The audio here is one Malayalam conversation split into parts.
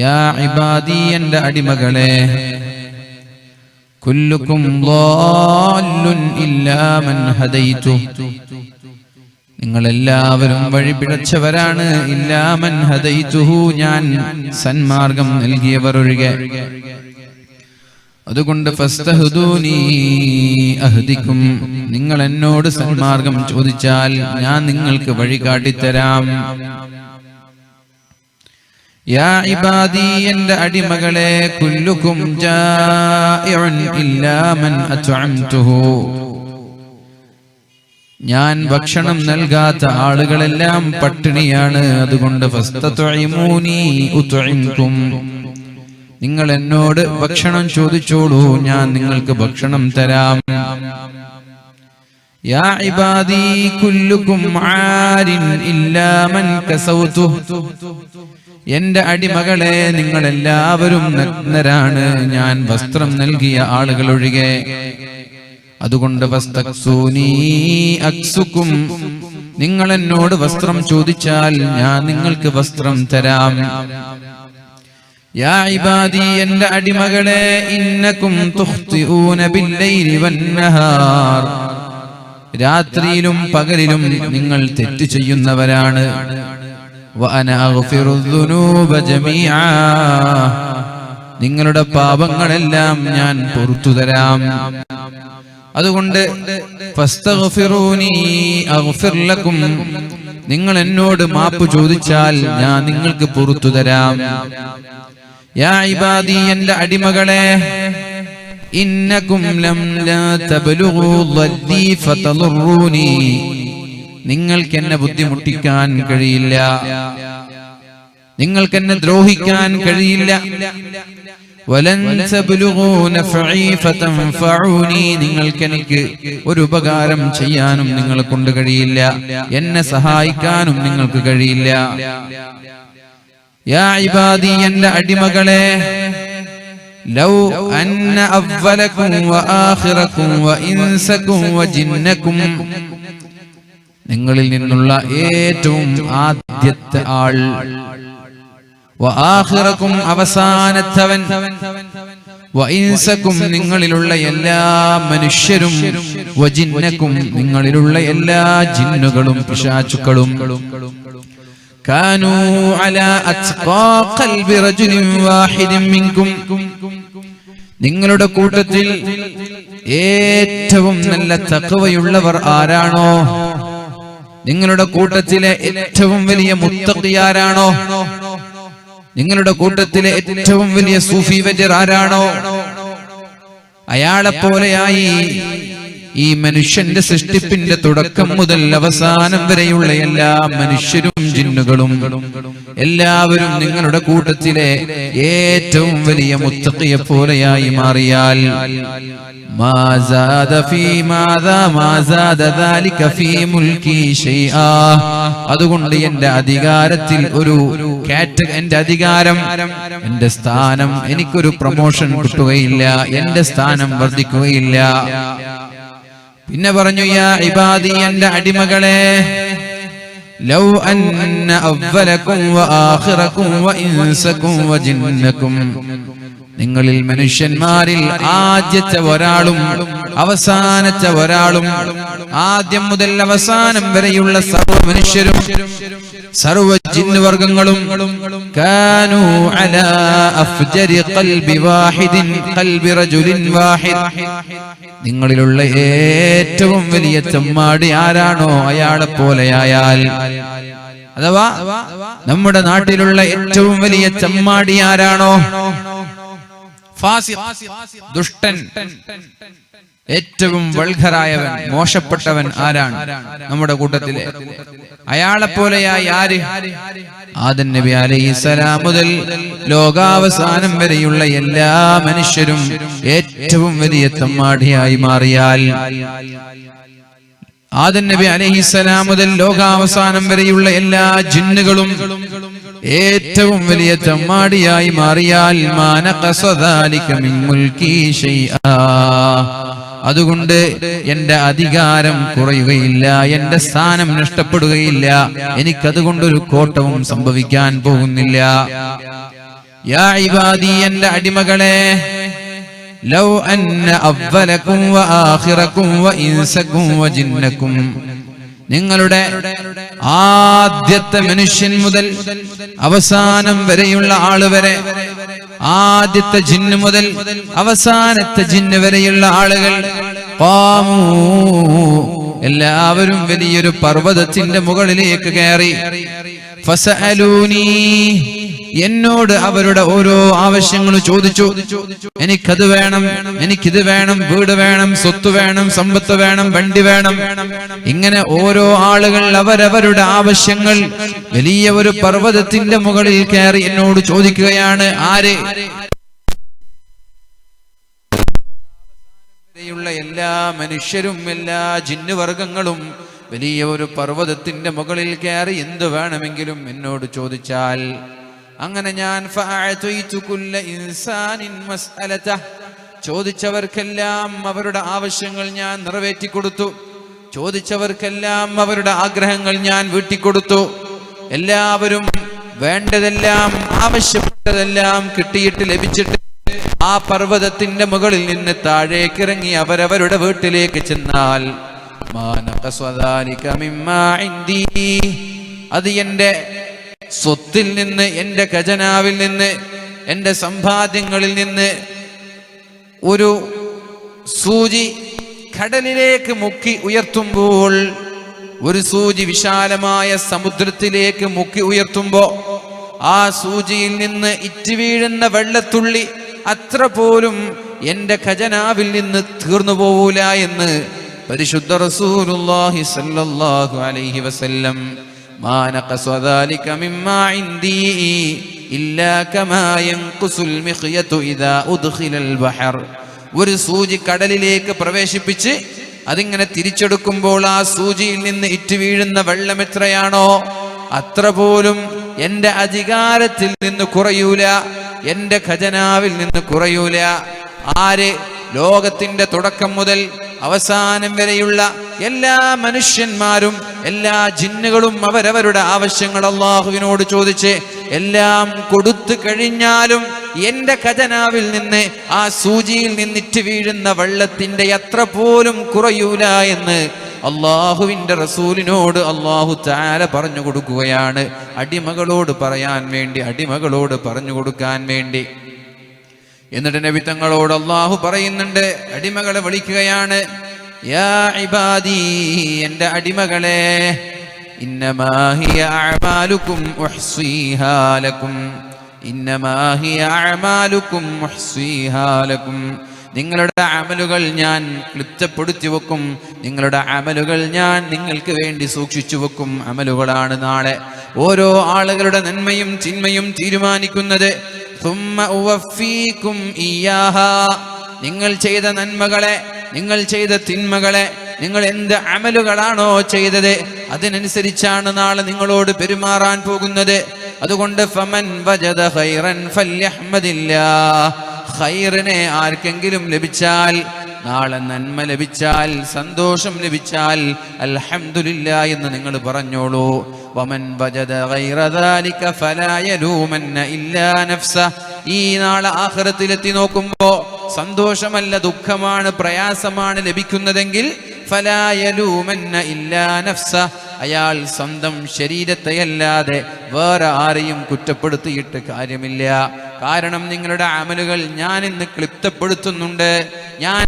യാ ഇബാദി എൻ്റെ അടിമകളെ കുല്ലുക്കും ളാല്ലുൻ ഇല്ലാ മൻ ഹദൈതു നിങ്ങളെല്ലാവരും വഴിപിഴച്ചവരാണ്. ഇല്ലാ മൻ ഹദൈതുഹു ഞാൻ സന്മാർഗം നൽകിയവർ ഒഴികെ. അതുകൊണ്ട് ഫസ്തഹ്ദൂനി അഹ്ദിക്കും നിങ്ങൾ എന്നോട് സന്മാർഗം ചോദിച്ചാൽ ഞാൻ നിങ്ങൾക്ക് വഴി കാട്ടിത്തരാം. യാ ഇബാദി എൻ്റെ അടിമകളെ കുല്ലുക്കും ജാഇഉൻ ഇല്ലാ മൻ അത്അംതുഹു ഞാൻ ഭക്ഷണം നൽകാത്ത ആളുകളെല്ലാം പട്ടിണിയാണ്. അതുകൊണ്ട് ഫസ്തത്ഇമൂനി ഉത്ഇംകും നിങ്ങൾ എന്നോട് ഭക്ഷണം ചോദിച്ചോളൂ, ഞാൻ നിങ്ങൾക്ക് ഭക്ഷണം തരാം. യാ ഇബാദി കുല്ലുക്കും ആരിൻ ഇല്ലാ മൻ കസൗതു എൻ്റെ അടിമകളെ നിങ്ങളെല്ലാവരും നഗ്നരാണ്, ഞാൻ വസ്ത്രം നൽകിയ ആളുകൾ ഒഴികെ. അതുകൊണ്ട് ഫസ്തക്സൂനി അക്സുക്കും നിങ്ങൾ എന്നോട് വസ്ത്രം ചോദിച്ചാൽ ഞാൻ നിങ്ങൾക്ക് വസ്ത്രം തരാം. യാ ഇബാദി എൻ്റെ അടിമകളെ ഇന്നകും തുഖ്തിഊന ബില്ലൈലി വന്നഹാർ രാത്രിയിലും പകലിലും നിങ്ങൾ തെറ്റ് ചെയ്യുന്നവരാണ്. വഅന അഗ്ഫിറുദ്ദുനൂബ ജമീഅ നിങ്ങളുടെ പാപങ്ങളെല്ലാം ഞാൻ പുറത്തു തരാം. അതുകൊണ്ട് ഫസ്തഗ്ഫിറൂനി അഗ്ഫിർ ലക്കും നിങ്ങൾ എന്നോട് മാപ്പ് ചോദിച്ചാൽ ഞാൻ നിങ്ങൾക്ക് പുറത്തു തരാം. യാ ഇബാദി എൻ്റെ അടിമകളെ ഇന്നകും ലം ലാ തബ്ലുഗൂ ളദ്ദി ഫതളറൂനി നിങ്ങൾക്ക് എന്നെ ബുദ്ധിമുട്ടിക്കാൻ കഴിയില്ല, നിങ്ങൾക്ക് എന്നെ ദ്രോഹിക്കാൻ കഴിയില്ല. വലൻ തബ്ലുഗൂ നഫഈ ഫതൻഫഊനി നിങ്ങൾക്ക് എനിക്ക് ഒരു ഉപകാരം ചെയ്യാനും നിങ്ങളെ കൊണ്ട് കഴിയില്ല, എന്നെ സഹായിക്കാനും നിങ്ങൾക്ക് കഴിയില്ല. യാ ഇബാദി എൻ്റെ അടിമകളെ ലൗ അന്ന അവ്വലകും വആഖിറകും വഇൻസകും വജിന്നകും നിങ്ങളിൽ നിന്നുള്ള ഏറ്റവും ആദ്യത്തെ ആൾ വആഖിറകും അവസാനത്തവൻ വഇൻസകും നിങ്ങളിലുള്ള എല്ലാ മനുഷ്യരും വജിന്നകും നിങ്ങളിലുള്ള എല്ലാ ജിന്നുകളും പിശാചുക്കളും കാനൂ അലാ അത്ഖാ ഖൽബി റജുലിൻ വാഹിദിൻ മിൻകും നിങ്ങളുടെ കൂട്ടത്തിൽ ഏറ്റവും നല്ല തഖ്വയുള്ളവർ ആരാണോ, നിങ്ങളുടെ കൂട്ടത്തിലെ ഏറ്റവും വലിയ മുത്തഖിയാരാണോ, നിങ്ങളുടെ കൂട്ടത്തിലെ ഏറ്റവും വലിയ സൂഫി വര്യർ ആരാണോ, അയാളെപ്പോലെയായി ഈ മനുഷ്യന്റെ സൃഷ്ടിപ്പിന്റെ തുടക്കം മുതൽ അവസാനം വരെയുള്ള എല്ലാ മനുഷ്യരും ജിന്നുകളും എല്ലാവരും നിങ്ങളുടെ കൂട്ടത്തിലെ ഏറ്റവും വലിയ മുത്തഖിയെ പോലെയായി മാറിയാൽ അതുകൊണ്ട് എന്റെ അധികാരത്തിൽ ഒരു എന്റെ അധികാരം, എന്റെ സ്ഥാനം, എനിക്കൊരു പ്രൊമോഷൻ കിട്ടുകയില്ല, എന്റെ സ്ഥാനം വർദ്ധിക്കുകയില്ല. പിന്നെ പറഞ്ഞു യാ ഇബാദി എൻ്റെ അടിമകളെ ലൗ അന്ന അവ്വലകും വആഖിറകും വഇൻസകും വജിന്നകും നിങ്ങളിൽ മനുഷ്യന്മാരിൽ ആദ്യത്തെ ഒരാളും അവസാനത്തെ ഒരാളും ആദ്യം മുതൽ അവസാനം വരെയുള്ള സർവ്വ മനുഷ്യരും സർവ്വ ജിന്നുവർഗങ്ങളും കാനൂ അലാ അഫ്ജരി ഖൽബി വാഹിദിൻ ഖൽബി റജുലിൻ വാഹിദ് നിങ്ങളിലുള്ള ഏറ്റവും വലിയ തെമ്മാടി ആരാണോ അയാളെ പോലെയായാൽ, അഥവാ നമ്മുടെ നാട്ടിലുള്ള ഏറ്റവും വലിയ തെമ്മാടി ആരാണോ, ദുഷ്ടൻ, ഏറ്റവും വൾഗറായവൻ, മോശപ്പെട്ടവൻ ആരാണ് നമ്മുടെ കൂട്ടത്തിലെ, അയാളെപ്പോലെയായി ആര്? ആദം നബി അലൈഹിസ്സലാം മുതൽ ലോകാവസാനം വരെയുള്ള എല്ലാ മനുഷ്യരും ഏറ്റവും വലിയ തെമ്മാടിയായി മാറിയാൽ, ആദം നബി അലൈഹിസ്സലാം മുതൽ ലോകാവസാനം വരെയുള്ള എല്ലാ ജിന്നുകളും ഏറ്റവും വലിയ തെമ്മാടിയായി മാറിയാൽ മാനഖസ ദാലിക മിൻ മുൽകി ശൈആ അതുകൊണ്ട് എന്റെ അധികാരം കുറയുകയില്ല, എന്റെ സ്ഥാനം നഷ്ടപ്പെടുകയില്ല, എനിക്കതുകൊണ്ടൊരു കോട്ടവും സംഭവിക്കാൻ പോകുന്നില്ല. യാ ഇബാദി എന്റെ അടിമകളെ ലൗ അന്ന അവ്വലകും വ ആഖിറകും വ ഇൻസകും വ ജിന്നകും നിങ്ങളുടെ ആദ്യത്തെ മനുഷ്യൻ മുതൽ അവസാനം വരെയുള്ള ആള് വരെ, ആദ്യത്തെ ജിന്ന് മുതൽ അവസാനത്തെ ജിന്ന് വരെയുള്ള ആളുകൾ ഖാമൂ എല്ലാവരും വലിയൊരു പർവ്വതത്തിന്റെ മുകളിലേക്ക് കയറി ഫസഅലൂനി എന്നോട് അവരുടെ ഓരോ ആവശ്യങ്ങൾ ചോദിച്ചു. എനിക്കത് വേണം, എനിക്കിത് വേണം, വീട് വേണം, സ്വത്ത് വേണം, സമ്പത്ത് വേണം, വണ്ടി വേണം. ഇങ്ങനെ ഓരോ ആളുകൾ അവരവരുടെ ആവശ്യങ്ങൾ വലിയ ഒരു പർവ്വതത്തിന്റെ മുകളിൽ കയറി എന്നോട് ചോദിക്കുകയാണ്. ആര്? എല്ലാ മനുഷ്യരും എല്ലാ ജിന്നുവർഗങ്ങളും വലിയ ഒരു പർവ്വതത്തിന്റെ മുകളിൽ കയറി എന്ത് വേണമെങ്കിലും എന്നോട് ചോദിച്ചാൽ, അങ്ങനെ ഞാൻ ചോദിച്ചവർക്കെല്ലാം അവരുടെ ആവശ്യങ്ങൾ ഞാൻ നിറവേറ്റി കൊടുത്തു. ചോദിച്ചവർക്കെല്ലാം അവരുടെ ആഗ്രഹങ്ങൾ ഞാൻ വീട്ടിക്കൊടുത്തു. എല്ലാവരും വേണ്ടതെല്ലാം ആവശ്യപ്പെട്ടതെല്ലാം കിട്ടിയിട്ട് ലഭിച്ചിട്ട് ആ പർവ്വതത്തിന്റെ മുകളിൽ നിന്ന് താഴേക്കിറങ്ങി അവരവരുടെ വീട്ടിലേക്ക് ചെന്നാൽ അത് എന്റെ സ്വത്തിൽ നിന്ന്, എന്റെ ഖജനാവിൽ നിന്ന്, എന്റെ സമ്പാദ്യങ്ങളിൽ നിന്ന് ഒരു സൂചി കടലിലേക്ക് മുക്കി ഉയർത്തുമ്പോൾ, ഒരു സൂചി വിശാലമായ സമുദ്രത്തിലേക്ക് മുക്കി ഉയർത്തുമ്പോ ആ സൂചിയിൽ നിന്ന് ഇറ്റ് വീഴുന്ന വെള്ളത്തുള്ളി അത്ര പോലും എന്റെ ഖജനാവിൽ നിന്ന് തീർന്നു പോവൂല എന്ന് പരിശുദ്ധ റസൂലുള്ളാഹി സ്വല്ലല്ലാഹു അലൈഹി വസല്ലം. മാ നഖസ ദാലിക മിമ്മാ ഇൻദി ഇല്ലാ കമാ യൻഖുസുൽ മിഖ്യതു ഇദാ ഉദ്ഖിലൽ ബഹർ. ഒരു സൂചി കടലിലേക്ക് പ്രവേശിപ്പിച്ച് അതിങ്ങനെ തിരിച്ചെടുക്കുമ്പോൾ ആ സൂചിയിൽ നിന്ന് ഇറ്റ് വീഴുന്ന വെള്ളം എത്രയാണോ അത്ര പോലും എന്റെ അധികാരത്തിൽ നിന്ന് കുറയൂല, എന്റെ ഖജനാവിൽ നിന്ന് കുറയൂല. ആര്? ലോകത്തിന്റെ തുടക്കം മുതൽ അവസാനം വരെയുള്ള എല്ലാ മനുഷ്യന്മാരും എല്ലാ ജിന്നുകളും അവരവരുടെ ആവശ്യങ്ങൾ അള്ളാഹുവിനോട് ചോദിച്ച് എല്ലാം കൊടുത്തു കഴിഞ്ഞാലും എന്റെ ഖജനാവിൽ നിന്ന് ആ സൂചിയിൽ നിന്നിട്ട് വീഴുന്ന വെള്ളത്തിന്റെ അത്ര പോലും കുറയൂല എന്ന് അള്ളാഹുവിന്റെ റസൂലിനോട് അള്ളാഹു തആല പറഞ്ഞു കൊടുക്കുകയാണ്. അടിമകളോട് പറയാൻ വേണ്ടി, അടിമകളോട് പറഞ്ഞു കൊടുക്കാൻ വേണ്ടി. എന്നിട്ട് നബി തങ്ങളോട് അള്ളാഹു പറയുന്നുണ്ട്, അടിമകളെ വിളിക്കുകയാണ്. യാ ഇബാദി എന്റെ അടിമകളെ, ഇന്നമാ ഹിയ അഅമാലുകും ഉഹ്സിഹാ ലക്കും, ഇന്നമാ ഹിയ അഅമാലുകും ഉഹ്സിഹാ ലക്കും. നിങ്ങളുടെ അമലുകൾ ഞാൻ ക്ലിപ്തപ്പെടുത്തി വെക്കും, നിങ്ങളുടെ അമലുകൾ ഞാൻ നിങ്ങൾക്ക് വേണ്ടി സൂക്ഷിച്ചു വെക്കും. അമലുകളാണ് നാളെ ഓരോ ആളുകളുടെ നന്മയും തിന്മയും തീരുമാനിക്കുന്നത്. ثم أوفيكم إياها. നിങ്ങൾ ചെയ്ത നന്മകളെ, നിങ്ങൾ ചെയ്ത തിന്മകളെ, നിങ്ങൾ എന്ത് അമലുകളാണോ ചെയ്തത് അതിനനുസരിച്ചാണ് നാളെ നിങ്ങളോട് പെരുമാറാൻ പോകുന്നത്. അതുകൊണ്ട് ഫമൻ വജദ ഖൈറൻ ഫല്യഹ്മദില്ലാഹ്. ഖൈറിനെ ആർക്കെങ്കിലും ലഭിച്ചാൽ, നാളെ നന്മ ലഭിച്ചാൽ, സന്തോഷം ലഭിച്ചാൽ അൽഹംദുലില്ലാഹ് എന്ന് നിങ്ങൾ പറഞ്ഞോളൂ. വമൻ വജദ ഗൈറ ദാലിക ഫലാ യലൂമന്ന ഇല്ലാ നഫ്സ. ഈ നാളെ ആഖിറത്തിലെത്തി നോക്കുമ്പോ സന്തോഷമല്ല, ദുഃഖമാണ്, പ്രയാസമാണ് ലഭിക്കുന്നതെങ്കിൽ ഫലാ യലൂമന്ന ഇല്ലാ നഫ്സ, അയാൾ സ്വന്തം ശരീരത്തെയല്ലാതെ വേറെ ആരെയും കുറ്റപ്പെടുത്തിയിട്ട് കാര്യമില്ല. കാരണം നിങ്ങളുടെ അമലുകൾ ഞാൻ ഇന്ന് ക്ലിപ്തപ്പെടുത്തുന്നുണ്ട്. ഞാൻ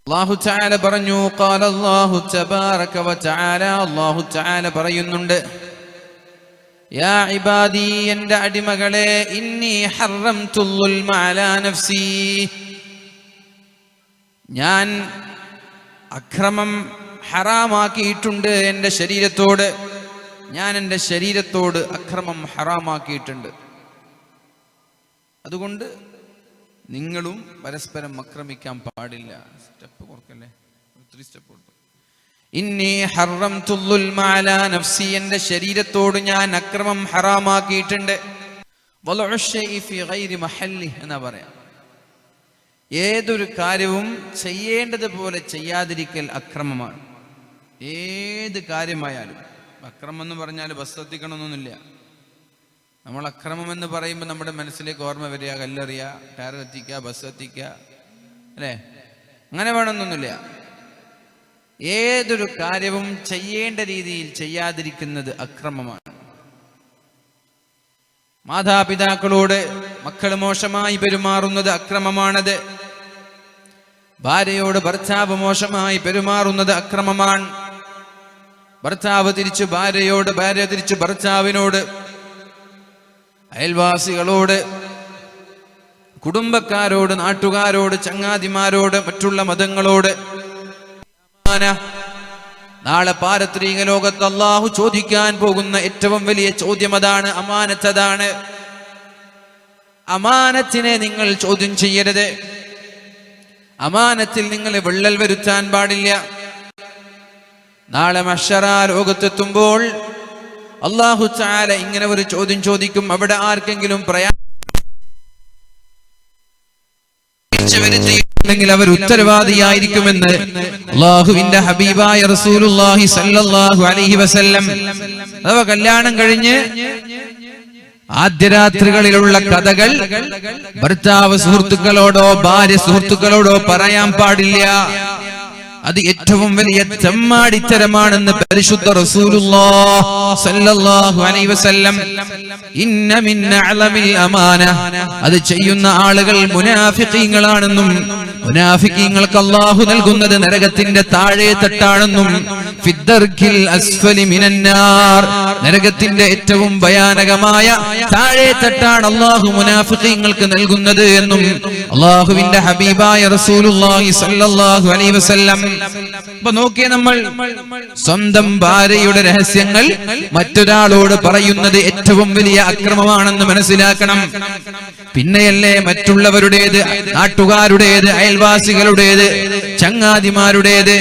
അല്ലാഹു തആല പറഞ്ഞു, ഖാല അല്ലാഹു തബാറക വ തആല, അല്ലാഹു തആല പറയുന്നുണ്ട്, യാ ഇബാദി എന്റെ അടിമകളെ, ഇന്നി ഹറംതുൽ ളുൽമ അലാ നഫ്സി. ഞാൻ അക്രമം ഹറാമാക്കിയിട്ടുണ്ട് എൻ്റെ ശരീരത്തോട്. ഞാൻ എൻ്റെ ശരീരത്തോട് അക്രമം ഹറാമാക്കിയിട്ടുണ്ട്. അതുകൊണ്ട് നിങ്ങളും പരസ്പരം ആക്രമിക്കാൻ പാടില്ല. സ്റ്റെപ്പ് കൊടുക്കല്ലേ, 3 സ്റ്റെപ്പ് കൊടുത്തു. ഇന്നി ഹറംതുൽ ളുൽമ അലാ നഫ്സി, എൻ്റെ ശരീരത്തോട് ഞാൻ അക്രമം ഹറാമാക്കിയിട്ടുണ്ട്. വലഉ ശൈഇ ഫീ ഗൈരി മഹല്ലി എന്നാ പറയാം. ഏതൊരു കാര്യവും ചെയ്യേണ്ടതുപോലെ ചെയ്യാതിരിക്കൽ അക്രമമാണ്. ഏത് കാര്യമായാലും അക്രമം എന്ന് പറഞ്ഞാൽ ബസ് എത്തിക്കണമെന്നൊന്നുമില്ല. നമ്മൾ അക്രമം എന്ന് പറയുമ്പോൾ നമ്മുടെ മനസ്സിലേക്ക് ഓർമ്മ വരിക കല്ലെറിയുക, ടയർ കത്തിക്കുക, ബസ് കത്തിക്കുക, അല്ലേ? അങ്ങനെ വേണമെന്നൊന്നുമില്ല. ഏതൊരു കാര്യവും ചെയ്യേണ്ട രീതിയിൽ ചെയ്യാതിരിക്കുന്നത് അക്രമമാണ്. മാതാപിതാക്കളോട് മക്കൾ മോശമായി പെരുമാറുന്നത് അക്രമമാണത്. ഭാര്യയോട് ഭർത്താവ് മോശമായി പെരുമാറുന്നത് അക്രമമാണ്. ഭർത്താവ് തിരിച്ചു ഭാര്യയോട്, ഭാര്യ തിരിച്ചു ഭർത്താവിനോട്, അയൽവാസികളോട്, കുടുംബക്കാരോട്, നാട്ടുകാരോട്, ചങ്ങാതിമാരോട്, മറ്റുള്ള മതങ്ങളോട്. നാളെ പാരത്രിക ലോകത്ത് അല്ലാഹു ചോദിക്കാൻ പോകുന്ന ഏറ്റവും വലിയ ചോദ്യം അതാണ്, അമാനത്തതാണ്. അമാനത്തിനെ നിങ്ങൾ ചോദ്യം ചെയ്യരുത്. അമാനത്തിൽ നിങ്ങൾ വിള്ളൽ വരുത്താൻ പാടില്ല. നാളെ മഹ്ശറ ലോകത്തെത്തുമ്പോൾ അല്ലാഹു തആല ഇങ്ങനെ ഒരു ചോദ്യം ചോദിക്കും. അവിടെ ആർക്കെങ്കിലും െങ്കിൽ അവർ ഉത്തരവാദിയായിരിക്കുമെന്ന് അല്ലാഹുവിന്റെ ഹബീബായ റസൂലുള്ളാഹി സ്വല്ലല്ലാഹു അലൈഹി വസല്ലം. അഥവാ കല്യാണം കഴിഞ്ഞ് ആദ്യ രാത്രികളിലുള്ള കഥകൾ ഭർത്താവ് സുഹൃത്തുക്കളോടോ ഭാര്യ സുഹൃത്തുക്കളോടോ പറയാൻ പാടില്ല. അത് ഏറ്റവും വലിയ തെമ്മാടിത്തരമാണെന്ന് പരിശുദ്ധ റസൂലുള്ളാഹി സ്വല്ലല്ലാഹു അലൈഹി വസല്ലം. ഇന്ന മിൻ അഅലമിൽ അമാന, അത് ചെയ്യുന്ന ആളുകൾ മുനാഫിഖീങ്ങളാണെന്നും മുനാഫിഖീങ്ങൾക്ക് അല്ലാഹു നൽകുന്നത് നരകത്തിന്റെ താഴെ തട്ടാണെന്നും ഫിദ്ദർക്കിൽ അസ്ഫലി മിനന്നാർ, നരകത്തിന്റെ ഏറ്റവും ഭയാനകമായ താഴെ തട്ടാണ് അല്ലാഹു മുനാഫിഖീങ്ങൾക്ക് നൽകുന്നത് എന്നും അല്ലാഹുവിന്റെ ഹബീബായ റസൂലുള്ളാഹി സ്വല്ലല്ലാഹു അലൈഹി വസല്ലം. അപ്പൊ നോക്കിയേ, നമ്മൾ സ്വന്തം ഭാര്യയുടെ രഹസ്യങ്ങൾ മറ്റൊരാളോട് പറയുന്നത് ഏറ്റവും വലിയ അക്രമമാണെന്ന് മനസ്സിലാക്കണം. പിന്നെയല്ലേ മറ്റുള്ളവരുടേത്, നാട്ടുകാരുടേത്, അയൽവാസികളുടേത്, ചങ്ങാതിമാരുടേത്.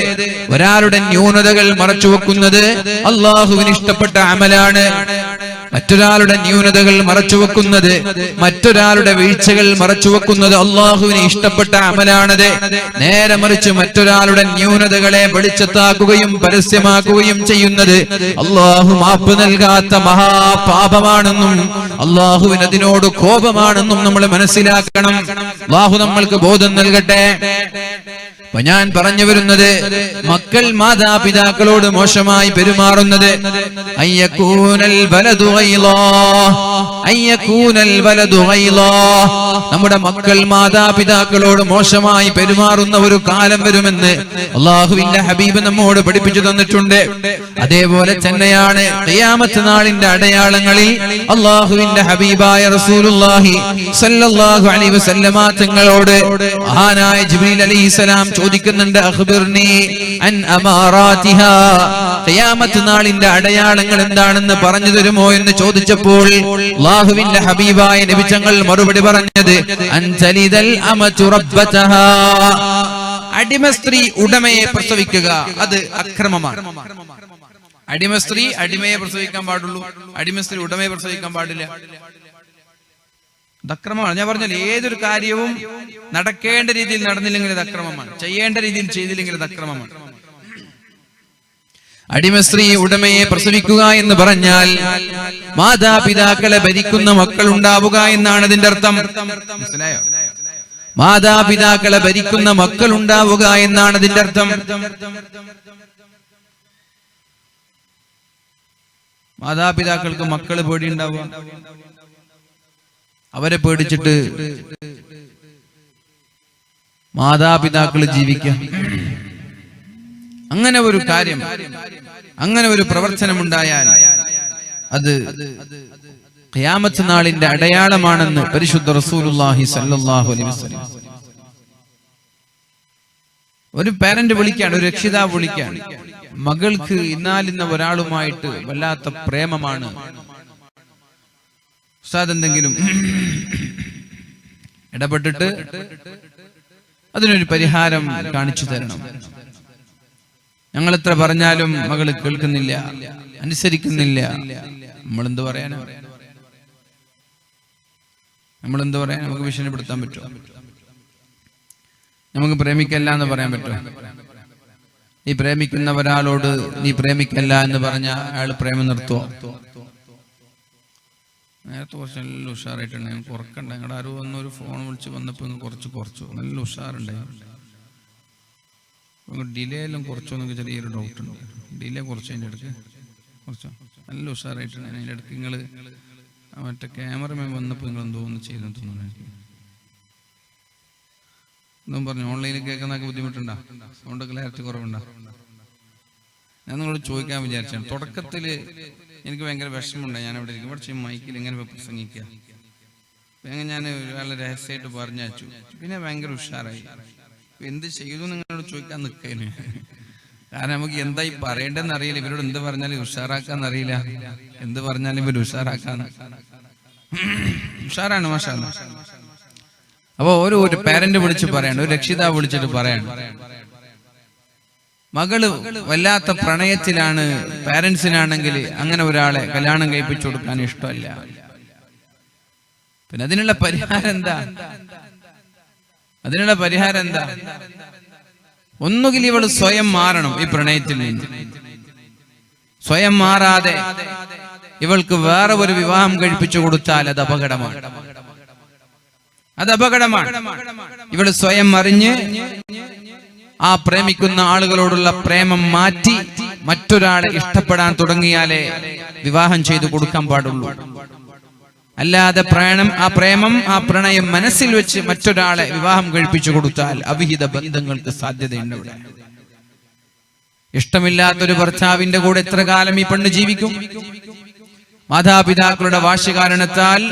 ഒരാളുടെ ന്യൂനതകൾ മറച്ചുവെക്കുന്നത് അല്ലാഹുവിന് ഇഷ്ടപ്പെട്ട അമലാണ്. മറ്റൊരാളുടെ ന്യൂനതകൾ മറച്ചുവെക്കുന്നത്, മറ്റൊരാളുടെ വീഴ്ചകൾ മറച്ചുവെക്കുന്നത് അല്ലാഹുവിന് ഇഷ്ടപ്പെട്ട അമലാണത്. നേരെ മറിച്ച് മറ്റൊരാളുടെ ന്യൂനതകളെ വെളിച്ചത്താക്കുകയും പരസ്യമാക്കുകയും ചെയ്യുന്നത് അല്ലാഹു മാപ്പ് നൽകാത്ത മഹാപാപമാണെന്നും അല്ലാഹുവിന് അതിനോട് കോപമാണെന്നും നമ്മൾ മനസ്സിലാക്കണം. അല്ലാഹു നമ്മൾക്ക് ബോധം നൽകട്ടെ. അപ്പൊ ഞാൻ പറഞ്ഞു വരുന്നത്, മക്കൾ മാതാപിതാക്കളോട് മോശമായി പെരുമാറുന്നത് നമ്മുടെ മക്കൾ മാതാപിതാക്കളോട് മോശമായി പെരുമാറുന്ന ഒരു കാലം വരുമെന്ന് അല്ലാഹുവിന്റെ ഹബീബ് നമ്മോട് പഠിപ്പിച്ചു തന്നിട്ടുണ്ട്. അതേപോലെ തന്നെയാണ് ഖിയാമത്ത് നാളിന്റെ അടയാളങ്ങളിൽ അല്ലാഹുവിന്റെ ഹബീബായ റസൂലുള്ളാഹി സ്വല്ലല്ലാഹു അലൈഹി വസല്ലമ തങ്ങളോട് മഹാനായ ജിബ്രീൽ അലൈഹിസ്സലാം ചോദിക്കുന്നുണ്ട്, അഖ്ബിർനി അൻ അമാറാതിഹാ, ഖിയാമത്ത് നാളിന്റെ അടയാളങ്ങൾ എന്താണെന്ന് പറഞ്ഞു തരുമോ എന്ന് ചോദിച്ചപ്പോൾ അല്ലാഹുവിന്റെ ഹബീബായ നബി തങ്ങൾ മറുപടി പറഞ്ഞത്, അൻതലിദൽ അമതു റബ്ബതഹാ, അടിമ സ്ത്രീ ഉടമയെ പ്രസവിക്കുക, അത് അക്രമമാണ്. അടിമ സ്ത്രീ അടിമയെ പ്രസവിക്കാൻ പാടുള്ളൂ, അടിമ സ്ത്രീ ഉടമയെ പ്രസവിക്കാൻ പാടില്ല. അക്രമമാണ്. ഞാൻ പറഞ്ഞാൽ ഏതൊരു കാര്യവും നടക്കേണ്ട രീതിയിൽ നടന്നില്ലെങ്കിൽ അത് അക്രമമാണ്, ചെയ്യേണ്ട രീതിയിൽ ചെയ്തില്ലെങ്കിൽ അത് അക്രമമാണ്. അടിമ സ്ത്രീ ഉടമയെ പ്രസവിക്കുക എന്ന് പറഞ്ഞാൽ മാതാപിതാക്കളെ ഭരിക്കുന്ന മക്കൾ ഉണ്ടാവുക എന്നാണ് അതിന്റെ അർത്ഥം. മനസ്സിലായോ? മാതാപിതാക്കളെ ഭരിക്കുന്ന മക്കൾ ഉണ്ടാവുക എന്നാണ് അതിന്റെ അർത്ഥം. മാതാപിതാക്കൾക്ക് മക്കള് പേടിയുണ്ടാവുക, അവരെ പേടിച്ചിട്ട് മാതാപിതാക്കൾ ജീവിക്കാം. അങ്ങനെ ഒരു കാര്യം, അങ്ങനെ ഒരു പ്രവർത്തനം ഉണ്ടായാൽ അത് ഖിയാമത്ത് നാളിന്റെ അടയാളമാണെന്ന് പരിശുദ്ധ റസൂലുള്ളാഹി സ്വല്ലല്ലാഹു അലൈഹി വസല്ലം. ഒരു പാരന്റ് വിളിക്കാണ്, ഒരു രക്ഷിതാവ് വിളിക്കാണ്, മകൾക്ക് ഇന്നാലിന്ന ഒരാളുമായിട്ട് വല്ലാത്ത പ്രേമമാണ്, ഉസ്താദ് എന്തെങ്കിലും ഇടപെട്ടിട്ട് അതിനൊരു പരിഹാരം കാണിച്ചു തരണം. ഞങ്ങൾ എത്ര പറഞ്ഞാലും മകള് കേൾക്കുന്നില്ല, അനുസരിക്കുന്നില്ല. നമ്മളെന്ത് പറയാനാ? നമുക്ക് ഭീഷണിപ്പെടുത്താൻ പറ്റുമോ? നമുക്ക് പ്രേമിക്കല്ല എന്ന് പറയാൻ പറ്റുമോ? നീ പ്രേമിക്കുന്ന ഒരാളോട് നീ പ്രേമിക്കല്ല എന്ന് പറഞ്ഞ അയാൾ പ്രേമം നിർത്തുവോ? നേരത്തെ കുറച്ച് നല്ല ഉഷാറായിട്ടുണ്ട്. ഞങ്ങൾക്ക് ഉറക്കണ്ട. ഞങ്ങളുടെ ആരോ വന്നൊരു ഫോൺ വിളിച്ച് വന്നപ്പോൾ കുറച്ചു നല്ല ഉഷാറുണ്ടായിരുന്നു. ഡിലേ എല്ലാം കുറച്ചോന്നൊക്കെ ചെറിയൊരു ഡൗട്ടുണ്ട്. ഡിലേ കുറച്ച് അതിൻ്റെ ഇടയ്ക്ക് കുറച്ചോ നല്ല ഉഷാറായിട്ടുണ്ട്. അതിൻ്റെ ഇടയ്ക്ക് നിങ്ങൾ മറ്റേ ക്യാമറമാൻ വന്നപ്പോൾ നിങ്ങൾ എന്തോ ഒന്ന് ചെയ്തെന്ന് തോന്നുന്നു. എനിക്ക് എന്നും പറഞ്ഞു ഓൺലൈനിൽ കേൾക്കുന്നതൊക്കെ ബുദ്ധിമുട്ടുണ്ടോ? അതുകൊണ്ട് ക്ലാരിറ്റി കുറവുണ്ടോ? ഞാൻ നിങ്ങളോട് ചോദിക്കാൻ വിചാരിച്ചാണ്. തുടക്കത്തിൽ എനിക്ക് ഭയങ്കര വിഷമമുണ്ടായി. ഞാൻ അവിടെ ഇരിക്കും കുറച്ച് മൈക്കിൽ ഇങ്ങനെ പ്രസംഗിക്കുക. അങ്ങനെ ഞാൻ ഒരാളെ രഹസ്യമായിട്ട് പറഞ്ഞു. പിന്നെ ഭയങ്കര ഉഷാറായി. എന്ത് ചെയ്തു നിങ്ങളോട് ചോദിക്കാൻ നിൽക്കേന്. കാരണം നമുക്ക് എന്തായി പറയേണ്ടതെന്ന് അറിയില്ല. ഇവരോട് എന്ത് പറഞ്ഞാലും ഉഷാറാക്കാന്ന് അറിയില്ല. എന്ത് പറഞ്ഞാലും ഇവർ ഉഷാറാക്കാന്ന്. ഉഷാറാണ് മാഷാ അല്ലാഹ്. അപ്പൊ ഒരു പാരന്റ് വിളിച്ച് പറയാണ്, ഒരു രക്ഷിതാവ് വിളിച്ചിട്ട് പറയാണ്, മകള് വല്ലാത്ത പ്രണയത്തിലാണ്. പാരന്റ്സിനാണെങ്കിൽ അങ്ങനെ ഒരാളെ കല്യാണം കഴിപ്പിച്ചു കൊടുക്കാൻ ഇഷ്ടമല്ല. പിന്നെ അതിനുള്ള പരിഹാരം എന്താ? ഒന്നുകിൽ ഇവള് സ്വയം മാറണം ഈ പ്രണയത്തിൽ നിന്ന്. സ്വയം മാറാതെ ഇവൾക്ക് വേറെ ഒരു വിവാഹം കഴിപ്പിച്ചു കൊടുത്താൽ അത് അപകടമാണ്. ഇവള് സ്വയം അറിഞ്ഞ് ആ പ്രേമിക്കുന്ന ആളുകളോടുള്ള പ്രേമം മാറ്റി മറ്റൊരാളെ ഇഷ്ടപ്പെടാൻ തുടങ്ങിയാലേ വിവാഹം ചെയ്തു കൊടുക്കാൻ പാടുള്ളൂ. അല്ലാതെ പ്രണയം മനസ്സിൽ വെച്ച് മറ്റൊരാളെ വിവാഹം കഴിപ്പിച്ചു കൊടുത്താൽ അവിഹിത ബന്ധങ്ങൾക്ക് സാധ്യതയുണ്ട്. ഇവിടെ ഇഷ്ടമില്ലാത്തൊരു ഭർത്താവിന്റെ കൂടെ എത്ര കാലം ഈ പെണ്ണ് ജീവിക്കും? മാതാപിതാക്കളുടെ വാശി കാരണത്താൽ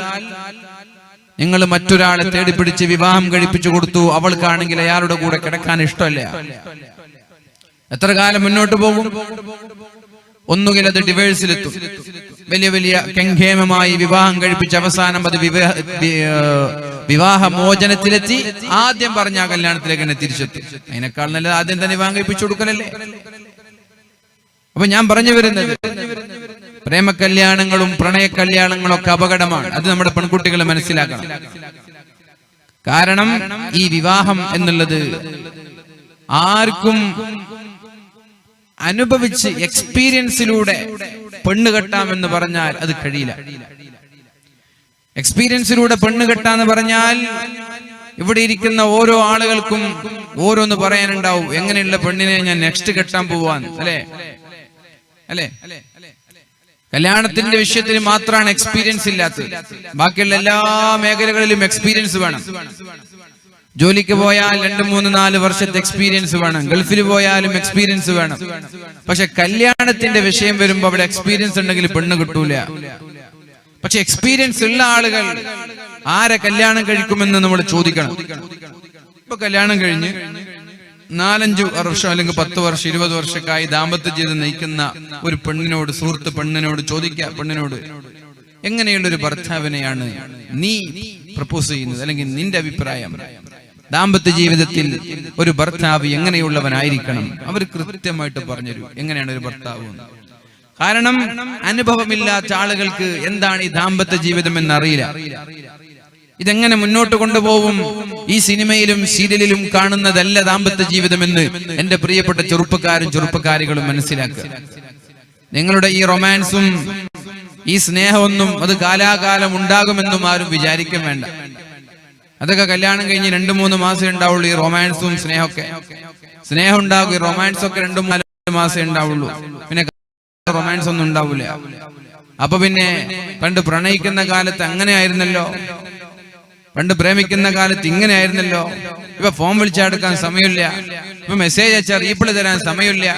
നിങ്ങൾ മറ്റൊരാളെ തേടിപ്പിടിച്ച് വിവാഹം കഴിപ്പിച്ചു കൊടുത്തു. അവൾക്കാണെങ്കിൽ അയാളുടെ കൂടെ കിടക്കാൻ ഇഷ്ടമല്ല. എത്ര കാലം മുന്നോട്ട് പോകും? ഒന്നുകിൽ അത് ഡിവേഴ്സിലെത്തും. വലിയ കെങ്കേമമായി വിവാഹം കഴിപ്പിച്ച് അവസാനം അത് വിവാഹമോചനത്തിലെത്തി ആദ്യം പറഞ്ഞ ആ കല്യാണത്തിലേക്ക് തന്നെ തിരിച്ചെത്തും. അതിനേക്കാൾ നല്ലത് ആദ്യം തന്നെ വിവാഹം കഴിപ്പിച്ചു കൊടുക്കലല്ലേ. അപ്പൊ ഞാൻ പറഞ്ഞു വരുന്നത്, പ്രേമകല്യാണങ്ങളും പ്രണയ കല്യാണങ്ങളും ഒക്കെ അപകടമാണ്. അത് നമ്മുടെ പെൺകുട്ടികൾ മനസ്സിലാക്കണം. കാരണം ഈ വിവാഹം എന്നുള്ളത് ആർക്കും അനുഭവിച്ച് എക്സ്പീരിയൻസിലൂടെ പെണ്ണ് കെട്ടാമെന്ന് പറഞ്ഞാൽ അത് കഴിയില്ല. എക്സ്പീരിയൻസിലൂടെ പെണ്ണ് കെട്ടാന്ന് പറഞ്ഞാൽ ഇവിടെ ഇരിക്കുന്ന ഓരോ ആളുകൾക്കും ഓരോന്ന് പറയാനുണ്ടാവും. എങ്ങനെയുള്ള പെണ്ണിനെ ഞാൻ നെക്സ്റ്റ് കെട്ടാൻ പോവാൻ, അല്ലേ? കല്യാണത്തിന്റെ വിഷയത്തിന് മാത്രമാണ് എക്സ്പീരിയൻസ് ഇല്ലാത്തത്. ബാക്കിയുള്ള എല്ലാ മേഖലകളിലും എക്സ്പീരിയൻസ് വേണം. ജോലിക്ക് പോയാൽ 2, 3, 4 വർഷത്തെ എക്സ്പീരിയൻസ് വേണം. ഗൾഫിൽ പോയാലും എക്സ്പീരിയൻസ് വേണം. പക്ഷെ കല്യാണത്തിന്റെ വിഷയം വരുമ്പോ അവിടെ എക്സ്പീരിയൻസ് ഉണ്ടെങ്കിൽ പെണ്ണ് കിട്ടൂല. പക്ഷെ എക്സ്പീരിയൻസ് ഉള്ള ആളുകൾ ആരെ കല്യാണം കഴിക്കുമെന്ന് നമ്മൾ ചോദിക്കണം. ഇപ്പൊ കല്യാണം കഴിഞ്ഞ് 4-5 വർഷം അല്ലെങ്കിൽ 10 വർഷം 20 വർഷക്കായി ദാമ്പത്യ ജീവിതം നയിക്കുന്ന ഒരു പെണ്ണിനോട്, സുഹൃത്ത് പെണ്ണിനോട് ചോദിക്കുക, പെണ്ണിനോട് എങ്ങനെയുള്ളൊരു ഭർത്താവിനെയാണ് നീ പ്രപ്പോസ് ചെയ്യുന്നത്, അല്ലെങ്കിൽ നിന്റെ അഭിപ്രായം? ദാമ്പത്യ ജീവിതത്തിൽ ഒരു ഭർത്താവ് എങ്ങനെയുള്ളവനായിരിക്കണം? അവർ കൃത്യമായിട്ട് പറഞ്ഞുതരും എങ്ങനെയാണ് ഒരു ഭർത്താവ്. കാരണം അനുഭവമില്ലാത്ത ആളുകൾക്ക് എന്താണ് ഈ ദാമ്പത്യ ജീവിതം എന്നറിയില്ല. ഇതെങ്ങനെ മുന്നോട്ട് കൊണ്ടുപോകും? ഈ സിനിമയിലും സീരിയലിലും കാണുന്നതല്ല ദാമ്പത്യ ജീവിതമെന്ന് എന്റെ പ്രിയപ്പെട്ട ചെറുപ്പക്കാരികളും മനസ്സിലാക്കുക. നിങ്ങളുടെ ഈ റൊമാൻസും ഈ സ്നേഹമൊന്നും അത് കാലാകാലം ഉണ്ടാകുമെന്നും ആരും വിചാരിക്കാൻ വേണ്ട. അതൊക്കെ കല്യാണം കഴിഞ്ഞ് 2-3 മാസം ഉണ്ടാവുള്ളൂ. ഈ റൊമാൻസും സ്നേഹം ഉണ്ടാകും. ഈ റൊമാൻസ് ഒക്കെ 2-3 മാസം ഉണ്ടാവുള്ളൂ. പിന്നെ റൊമാൻസ് ഒന്നും ഉണ്ടാവില്ല. അപ്പൊ പിന്നെ പണ്ട് പ്രണയിക്കുന്ന കാലത്ത് അങ്ങനെ ആയിരുന്നല്ലോ, പണ്ട് പ്രേമിക്കുന്ന കാലത്ത് ഇങ്ങനെ ആയിരുന്നല്ലോ. ഇപ്പൊ ഫോൺ വിളിച്ചെടുക്കാൻ സമയമില്ല, ഇപ്പൊ മെസ്സേജ് അയച്ചാൽ റീപ്ലൈ തരാൻ സമയമില്ല,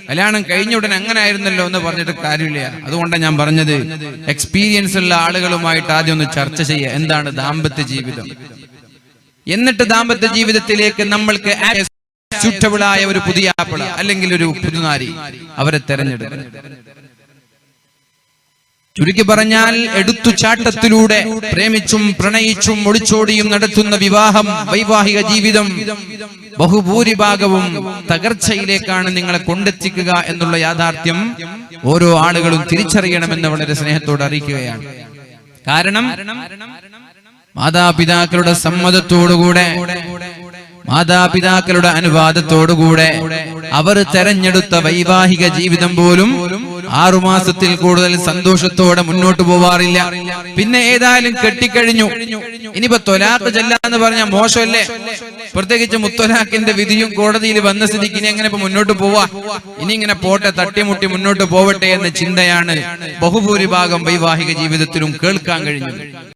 കല്യാണം കഴിഞ്ഞ ഉടനെ അങ്ങനെ ആയിരുന്നല്ലോ എന്ന് പറഞ്ഞിട്ട് കാര്യമില്ല. അതുകൊണ്ടാണ് ഞാൻ പറഞ്ഞത്, എക്സ്പീരിയൻസ് ഉള്ള ആളുകളുമായിട്ട് ആദ്യം ഒന്ന് ചർച്ച ചെയ്യുക, എന്താണ് ദാമ്പത്യ ജീവിതം. എന്നിട്ട് ദാമ്പത്യ ജീവിതത്തിലേക്ക് നമ്മൾക്ക് സ്യൂട്ടബിൾ ആയ ഒരു പുതിയ ആപ്പിള അല്ലെങ്കിൽ ഒരു പുതുനാരി അവരെ തെരഞ്ഞെടുക്കുക. ചുരുക്കി പറഞ്ഞാൽ എടുത്തുചാട്ടത്തിലൂടെ പ്രേമിച്ചും പ്രണയിച്ചും ഒളിച്ചോടിയും നടത്തുന്ന വൈവാഹിക ജീവിതം ബഹുഭൂരിഭാഗവും തകർച്ചയിലേക്കാണ് നിങ്ങളെ കൊണ്ടെത്തിക്കുക എന്നുള്ള യാഥാർത്ഥ്യം ഓരോ ആളുകളും തിരിച്ചറിയണമെന്ന് വളരെ സ്നേഹത്തോടെ അറിയിക്കുകയാണ്. കാരണം മാതാപിതാക്കളുടെ സമ്മതത്തോടുകൂടെ, മാതാപിതാക്കളുടെ അനുവാദത്തോടുകൂടെ അവർ തെരഞ്ഞെടുത്ത വൈവാഹിക ജീവിതം പോലും 6 മാസത്തിൽ കൂടുതൽ സന്തോഷത്തോടെ മുന്നോട്ട് പോവാറില്ല. പിന്നെ ഏതായാലും കെട്ടിക്കഴിഞ്ഞു, ഇനിയിപ്പോ ത്വലാഖ് ചെല്ലാന്ന് പറഞ്ഞാൽ മോശമല്ലേ? പ്രത്യേകിച്ച് മുത്തലാഖിന്റെ വിധിയും കോടതിയിൽ വന്ന സ്ഥിതിക്ക് ഇനി എങ്ങനെ ഇപ്പൊ മുന്നോട്ട് പോവാ? ഇനി ഇങ്ങനെ പോട്ടെ, തട്ടിമുട്ടി മുന്നോട്ട് പോവട്ടെ എന്ന ചിന്തയാണ് ബഹുഭൂരിഭാഗം വൈവാഹിക ജീവിതത്തിലും കേൾക്കാൻ കഴിഞ്ഞത്.